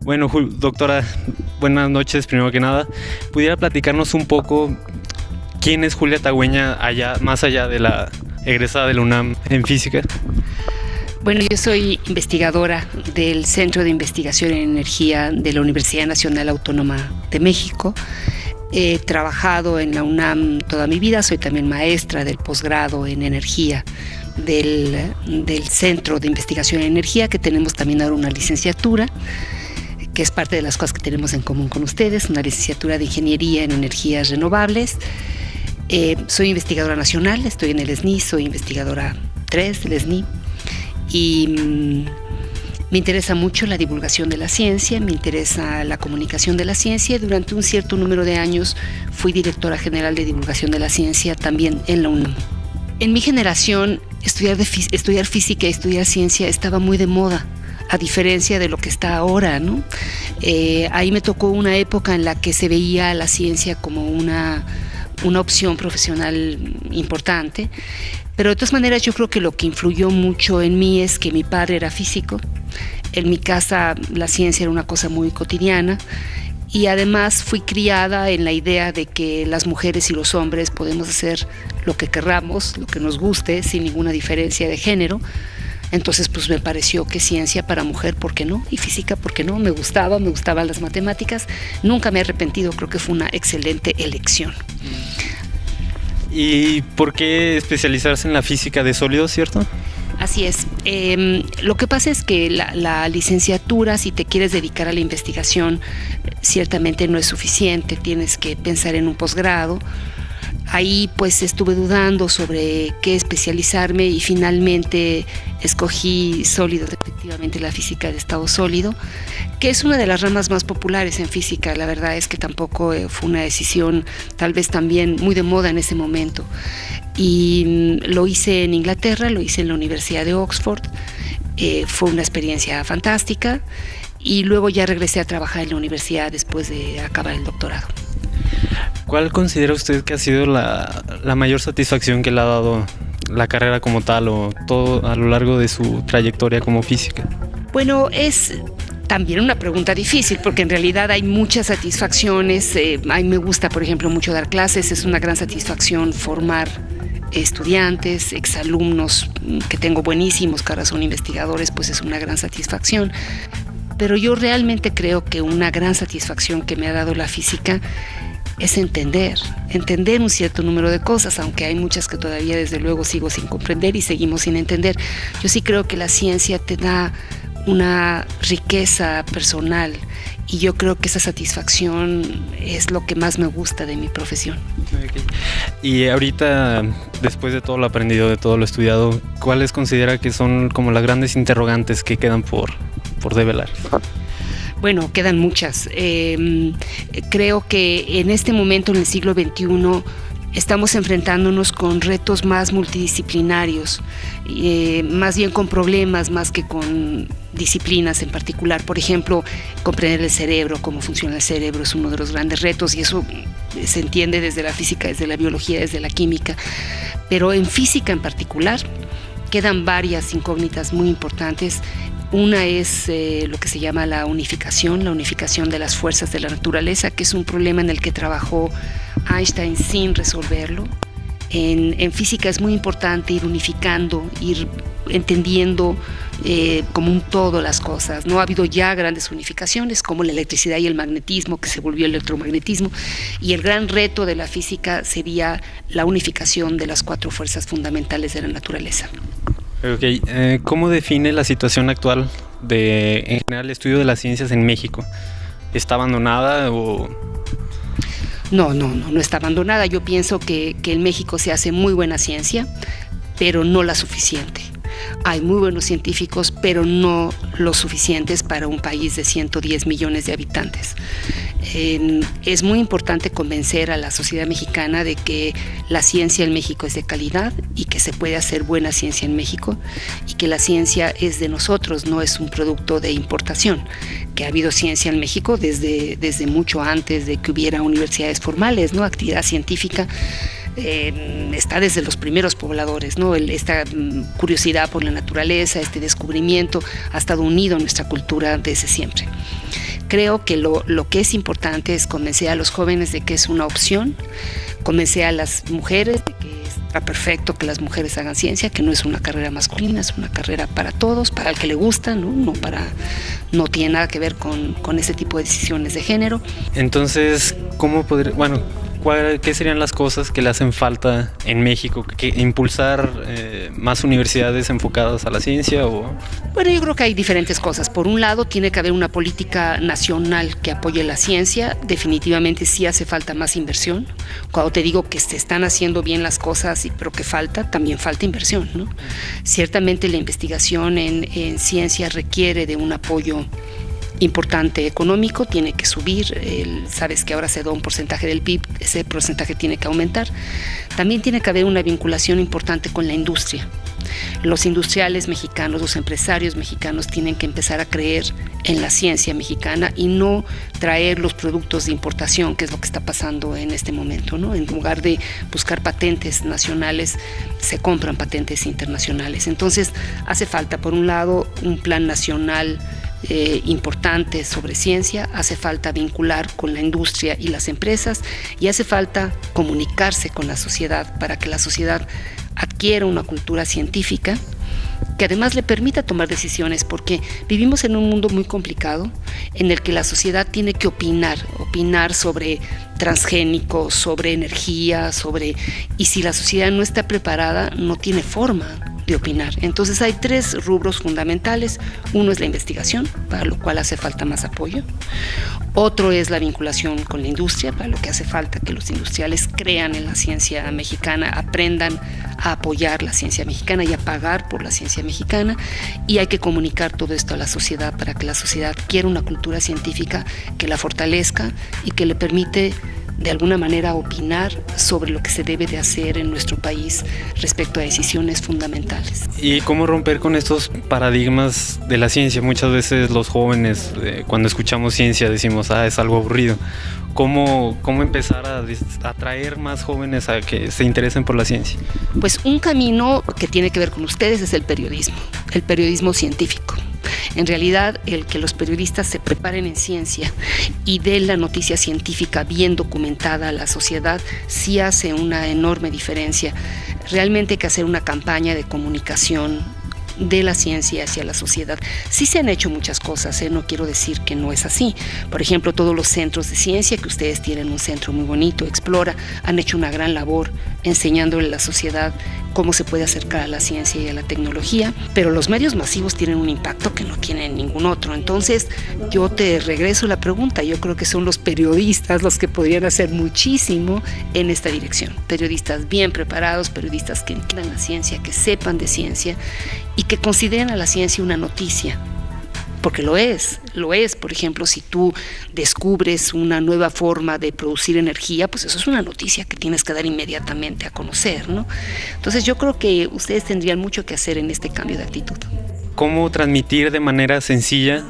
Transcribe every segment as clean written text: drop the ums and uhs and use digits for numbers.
Bueno, doctora, buenas noches, primero que nada. ¿Pudiera platicarnos un poco quién es Julia Tagüeña, más allá de la egresada de la UNAM en física? Bueno, yo soy investigadora del Centro de Investigación en Energía de la Universidad Nacional Autónoma de México. He trabajado en la UNAM toda mi vida, soy también maestra del posgrado en energía del Centro de Investigación en Energía, que tenemos también ahora una licenciatura, que es parte de las cosas que tenemos en común con ustedes, una licenciatura de Ingeniería en Energías Renovables. Soy investigadora nacional, estoy en el SNI, soy investigadora 3 del SNI, y me interesa mucho la divulgación de la ciencia, me interesa la comunicación de la ciencia. Durante un cierto número de años fui directora general de divulgación de la ciencia también en la UNAM. En mi generación, estudiar física y estudiar ciencia estaba muy de moda, a diferencia de lo que está ahora, ¿no? Ahí me tocó una época en la que se veía la ciencia como una opción profesional importante, pero de todas maneras yo creo que lo que influyó mucho en mí es que mi padre era físico. En mi casa la ciencia era una cosa muy cotidiana, y además fui criada en la idea de que las mujeres y los hombres podemos hacer lo que querramos, lo que nos guste, sin ninguna diferencia de género. Entonces pues me pareció que ciencia para mujer, ¿por qué no? Y física, ¿por qué no? Me gustaban las matemáticas, nunca me he arrepentido, creo que fue una excelente elección. ¿Y por qué especializarse en la física de sólidos, cierto? Así es. Lo que pasa es que la licenciatura, si te quieres dedicar a la investigación, ciertamente no es suficiente, tienes que pensar en un posgrado. Ahí pues estuve dudando sobre qué especializarme y finalmente escogí sólidos, efectivamente la física de estado sólido, que es una de las ramas más populares en física. La verdad es que tampoco fue una decisión tal vez también muy de moda en ese momento. Y lo hice en Inglaterra, lo hice en la Universidad de Oxford, fue una experiencia fantástica, y luego ya regresé a trabajar en la universidad después de acabar el doctorado. ¿Cuál considera usted que ha sido la mayor satisfacción que le ha dado la carrera como tal, o todo a lo largo de su trayectoria como física? Bueno, es también una pregunta difícil, porque en realidad hay muchas satisfacciones. A mí me gusta, por ejemplo, mucho dar clases, es una gran satisfacción formar estudiantes, exalumnos que tengo buenísimos, que ahora son investigadores, pues es una gran satisfacción. Pero yo realmente creo que una gran satisfacción que me ha dado la física es entender un cierto número de cosas, aunque hay muchas que todavía desde luego sigo sin comprender y seguimos sin entender. Yo sí creo que la ciencia te da una riqueza personal, y yo creo que esa satisfacción es lo que más me gusta de mi profesión. Okay. Y ahorita, después de todo lo aprendido, de todo lo estudiado, ¿cuáles considera que son como las grandes interrogantes que quedan por develar? Bueno, quedan muchas. Creo que en este momento, en el siglo XXI, estamos enfrentándonos con retos más multidisciplinarios, más bien con problemas más que con disciplinas en particular. Por ejemplo, comprender el cerebro, cómo funciona el cerebro, es uno de los grandes retos, y eso se entiende desde la física, desde la biología, desde la química. Pero en física en particular quedan varias incógnitas muy importantes. Una es lo que se llama la unificación de las fuerzas de la naturaleza, que es un problema en el que trabajó Einstein sin resolverlo. En física es muy importante ir unificando, ir entendiendo como un todo las cosas, ¿no? Ha habido ya grandes unificaciones como la electricidad y el magnetismo, que se volvió electromagnetismo, y el gran reto de la física sería la unificación de las 4 fuerzas fundamentales de la naturaleza. Okay. ¿Cómo define la situación actual en general, el estudio de las ciencias en México? ¿Está abandonada o...? No está abandonada. Yo pienso que en México se hace muy buena ciencia, pero no la suficiente. Hay muy buenos científicos, pero no lo suficientes para un país de 110 millones de habitantes. Es muy importante convencer a la sociedad mexicana de que la ciencia en México es de calidad y que se puede hacer buena ciencia en México y que la ciencia es de nosotros, no es un producto de importación, que ha habido ciencia en México desde mucho antes de que hubiera universidades formales, ¿no? Actividad científica está desde los primeros pobladores, ¿no? Esta curiosidad por la naturaleza, este descubrimiento ha estado unido a nuestra cultura desde siempre. Creo que lo que es importante es convencer a los jóvenes de que es una opción, convencer a las mujeres de que está perfecto que las mujeres hagan ciencia, que no es una carrera masculina, es una carrera para todos, para el que le gusta, no tiene nada que ver con ese tipo de decisiones de género. Entonces, ¿qué serían las cosas que le hacen falta en México? ¿Que impulsar más universidades enfocadas a la ciencia? Bueno, yo creo que hay diferentes cosas. Por un lado, tiene que haber una política nacional que apoye la ciencia. Definitivamente sí hace falta más inversión. Cuando te digo que se están haciendo bien las cosas, pero que también falta inversión, ¿no? Ciertamente la investigación en ciencia requiere de un apoyo importante económico, tiene que subir, sabes que ahora se da un porcentaje del PIB, ese porcentaje tiene que aumentar. También tiene que haber una vinculación importante con la industria. Los industriales mexicanos, los empresarios mexicanos tienen que empezar a creer en la ciencia mexicana y no traer los productos de importación, que es lo que está pasando en este momento, ¿no? En lugar de buscar patentes nacionales, se compran patentes internacionales. Entonces, hace falta, por un lado, un plan nacional importante sobre ciencia, hace falta vincular con la industria y las empresas y hace falta comunicarse con la sociedad para que la sociedad adquiera una cultura científica que además le permita tomar decisiones, porque vivimos en un mundo muy complicado en el que la sociedad tiene que opinar sobre transgénicos, sobre energía, y si la sociedad no está preparada, no tiene forma de opinar. Entonces hay 3 rubros fundamentales. Uno es la investigación, para lo cual hace falta más apoyo. Otro es la vinculación con la industria, para lo que hace falta que los industriales crean en la ciencia mexicana, aprendan a apoyar la ciencia mexicana y a pagar por la ciencia mexicana. Y hay que comunicar todo esto a la sociedad para que la sociedad quiera una cultura científica que la fortalezca y que le permite de alguna manera opinar sobre lo que se debe de hacer en nuestro país respecto a decisiones fundamentales. ¿Y cómo romper con estos paradigmas de la ciencia? Muchas veces los jóvenes, cuando escuchamos ciencia, decimos, es algo aburrido. ¿Cómo empezar a atraer más jóvenes a que se interesen por la ciencia? Pues un camino que tiene que ver con ustedes es el periodismo científico. En realidad, el que los periodistas se preparen en ciencia y den la noticia científica bien documentada a la sociedad sí hace una enorme diferencia. Realmente hay que hacer una campaña de comunicación de la ciencia hacia la sociedad. Sí se han hecho muchas cosas, no quiero decir que no es así. Por ejemplo, todos los centros de ciencia, que ustedes tienen un centro muy bonito, Explora, han hecho una gran labor enseñándole a la sociedad cómo se puede acercar a la ciencia y a la tecnología, pero los medios masivos tienen un impacto que no tiene ningún otro. Entonces, yo te regreso la pregunta, yo creo que son los periodistas los que podrían hacer muchísimo en esta dirección. Periodistas bien preparados, periodistas que entiendan la ciencia, que sepan de ciencia y que consideren a la ciencia una noticia, porque lo es. Por ejemplo, si tú descubres una nueva forma de producir energía, pues eso es una noticia que tienes que dar inmediatamente a conocer, ¿no? Entonces yo creo que ustedes tendrían mucho que hacer en este cambio de actitud. ¿Cómo transmitir de manera sencilla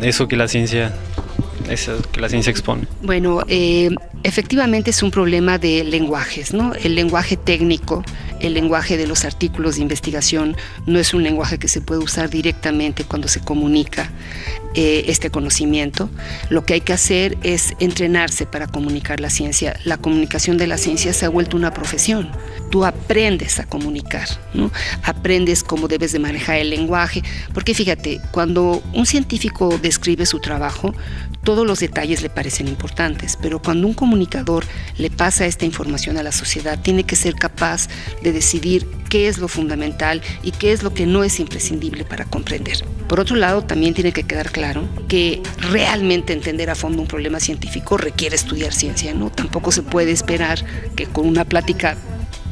eso que la ciencia expone? Bueno, efectivamente es un problema de lenguajes, ¿no? El lenguaje técnico, el lenguaje de los artículos de investigación no es un lenguaje que se puede usar directamente cuando se comunica este conocimiento. Lo que hay que hacer es entrenarse para comunicar la ciencia. La comunicación de la ciencia se ha vuelto una profesión. Tú aprendes a comunicar, ¿no? Aprendes cómo debes de manejar el lenguaje, porque fíjate, cuando un científico describe su trabajo, todos los detalles le parecen importantes, pero cuando un comunicador le pasa esta información a la sociedad, tiene que ser capaz de decidir qué es lo fundamental y qué es lo que no es imprescindible para comprender. Por otro lado, también tiene que quedar claro que realmente entender a fondo un problema científico requiere estudiar ciencia, ¿no? Tampoco se puede esperar que con una plática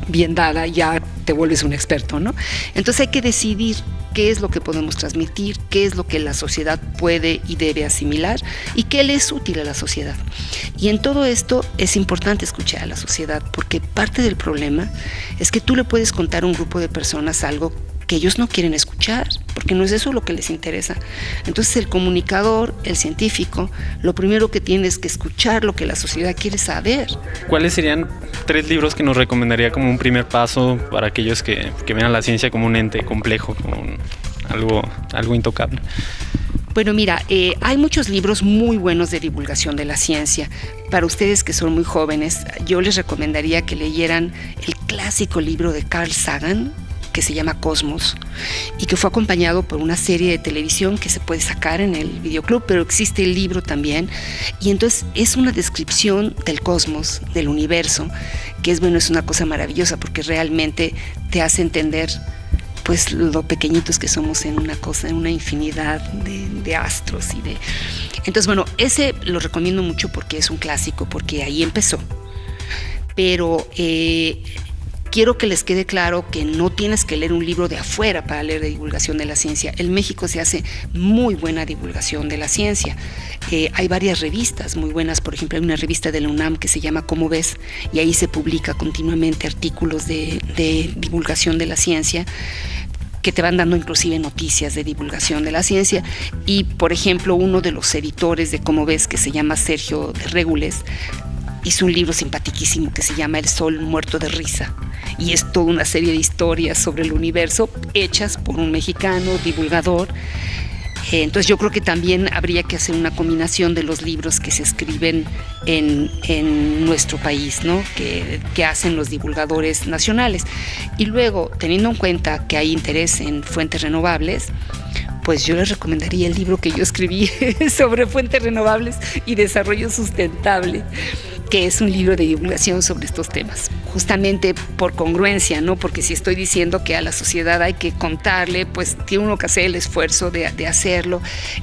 bien dada ya te vuelves un experto, ¿no? Entonces hay que decidir qué es lo que podemos transmitir, qué es lo que la sociedad puede y debe asimilar y qué le es útil a la sociedad. Y en todo esto es importante escuchar a la sociedad, porque parte del problema es que tú le puedes contar a un grupo de personas algo que ellos no quieren escuchar, porque no es eso lo que les interesa. Entonces el comunicador, el científico, lo primero que tiene es que escuchar lo que la sociedad quiere saber. ¿Cuáles serían 3 libros que nos recomendaría como un primer paso para aquellos que ven a la ciencia como un ente complejo, como algo intocable? Bueno, mira, hay muchos libros muy buenos de divulgación de la ciencia. Para ustedes que son muy jóvenes, yo les recomendaría que leyeran el clásico libro de Carl Sagan, que se llama Cosmos, y que fue acompañado por una serie de televisión que se puede sacar en el videoclub, pero existe el libro también, y entonces es una descripción del cosmos, del universo, que es una cosa maravillosa, porque realmente te hace entender pues lo pequeñitos que somos en una infinidad de astros Entonces, bueno, ese lo recomiendo mucho porque es un clásico, porque ahí empezó. Pero quiero que les quede claro que no tienes que leer un libro de afuera para leer de divulgación de la ciencia. En México se hace muy buena divulgación de la ciencia. Hay varias revistas muy buenas. Por ejemplo, hay una revista de la UNAM que se llama ¿Cómo ves? Y ahí se publica continuamente artículos de divulgación de la ciencia, que te van dando inclusive noticias de divulgación de la ciencia. Y, por ejemplo, uno de los editores de Cómo ves, que se llama Sergio de Régules, hizo un libro simpaticísimo que se llama El Sol Muerto de Risa, y es toda una serie de historias sobre el universo hechas por un mexicano divulgador. Entonces yo creo que también habría que hacer una combinación de los libros que se escriben en nuestro país, ¿no? que hacen los divulgadores nacionales. Y luego, teniendo en cuenta que hay interés en fuentes renovables, pues yo les recomendaría el libro que yo escribí sobre fuentes renovables y desarrollo sustentable, que es un libro de divulgación sobre estos temas, justamente por congruencia, ¿no? Porque si estoy diciendo que a la sociedad hay que contarle, pues tiene uno que hacer el esfuerzo de hacerlo,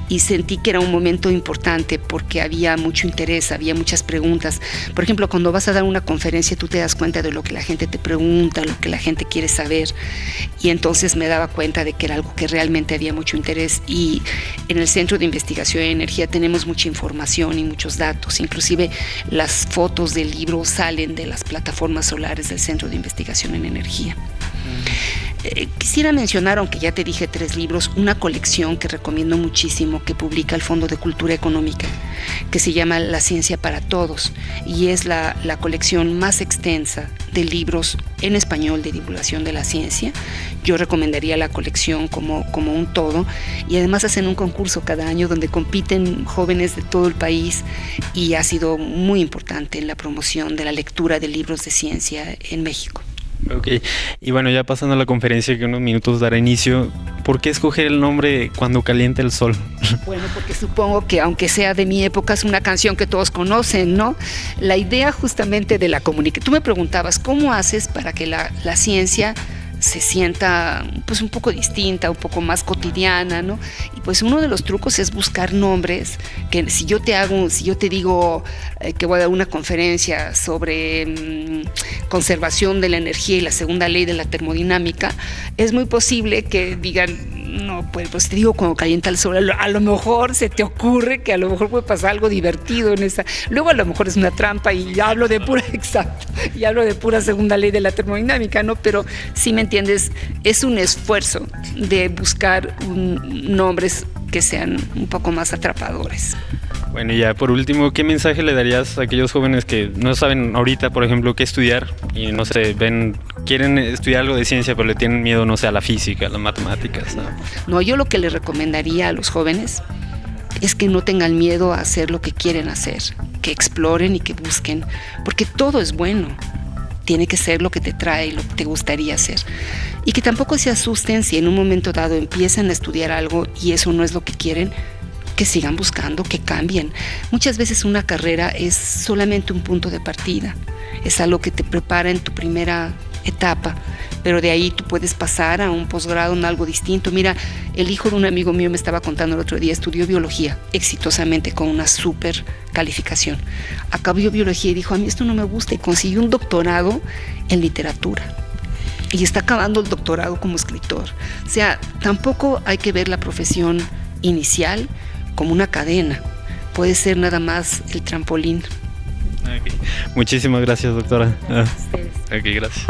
y sentí que era un momento importante porque había mucho interés, había muchas preguntas. Por ejemplo, cuando vas a dar una conferencia, tú te das cuenta de lo que la gente te pregunta, lo que la gente quiere saber, y entonces me daba cuenta de que era algo que realmente había mucho interés. Y en el Centro de Investigación en Energía tenemos mucha información y muchos datos, inclusive las fotos del libro salen de las plataformas solares del Centro de Investigación en Energía. Quisiera mencionar, aunque ya te dije 3 libros, una colección que recomiendo muchísimo que publica el Fondo de Cultura Económica, que se llama La Ciencia para Todos, y es la colección más extensa de libros en español de divulgación de la ciencia. Yo recomendaría la colección como un todo, y además hacen un concurso cada año donde compiten jóvenes de todo el país, y ha sido muy importante en la promoción de la lectura de libros de ciencia en México. Ok, y bueno, ya pasando a la conferencia que unos minutos dará inicio, ¿por qué escoger el nombre Cuando calienta el sol? Bueno, porque supongo que aunque sea de mi época es una canción que todos conocen, ¿no? La idea justamente de la comunicación. Tú me preguntabas, ¿cómo haces para que la ciencia se sienta pues un poco distinta, un poco más cotidiana, ¿no? Y pues uno de los trucos es buscar nombres que si yo te digo que voy a dar una conferencia sobre conservación de la energía y la segunda ley de la termodinámica, es muy posible que digan, no, pues te digo Cuando calienta el sol, a lo mejor se te ocurre que a lo mejor puede pasar algo divertido en esa, luego a lo mejor es una trampa y hablo de pura segunda ley de la termodinámica, ¿no? Pero sí me entiendes, es un esfuerzo de buscar nombres que sean un poco más atrapadores. Bueno, y ya por último, ¿qué mensaje le darías a aquellos jóvenes que no saben ahorita, por ejemplo, qué estudiar y no sé, quieren estudiar algo de ciencia, pero le tienen miedo, no sé, a la física, a las matemáticas, ¿no? No, yo lo que les recomendaría a los jóvenes es que no tengan miedo a hacer lo que quieren hacer, que exploren y que busquen, porque todo es bueno. Tiene que ser lo que te trae, lo que te gustaría hacer. Y que tampoco se asusten si en un momento dado empiezan a estudiar algo y eso no es lo que quieren, que sigan buscando, que cambien. Muchas veces una carrera es solamente un punto de partida, es algo que te prepara en tu primera etapa, pero de ahí tú puedes pasar a un posgrado en algo distinto. Mira, el hijo de un amigo mío me estaba contando el otro día, estudió biología exitosamente con una súper calificación. Acabó biología y dijo, a mí esto no me gusta, y consiguió un doctorado en literatura. y está acabando el doctorado como escritor. O sea, tampoco hay que ver la profesión inicial como una cadena, puede ser nada más el trampolín. Okay. Muchísimas gracias, doctora. Gracias a ustedes. Gracias.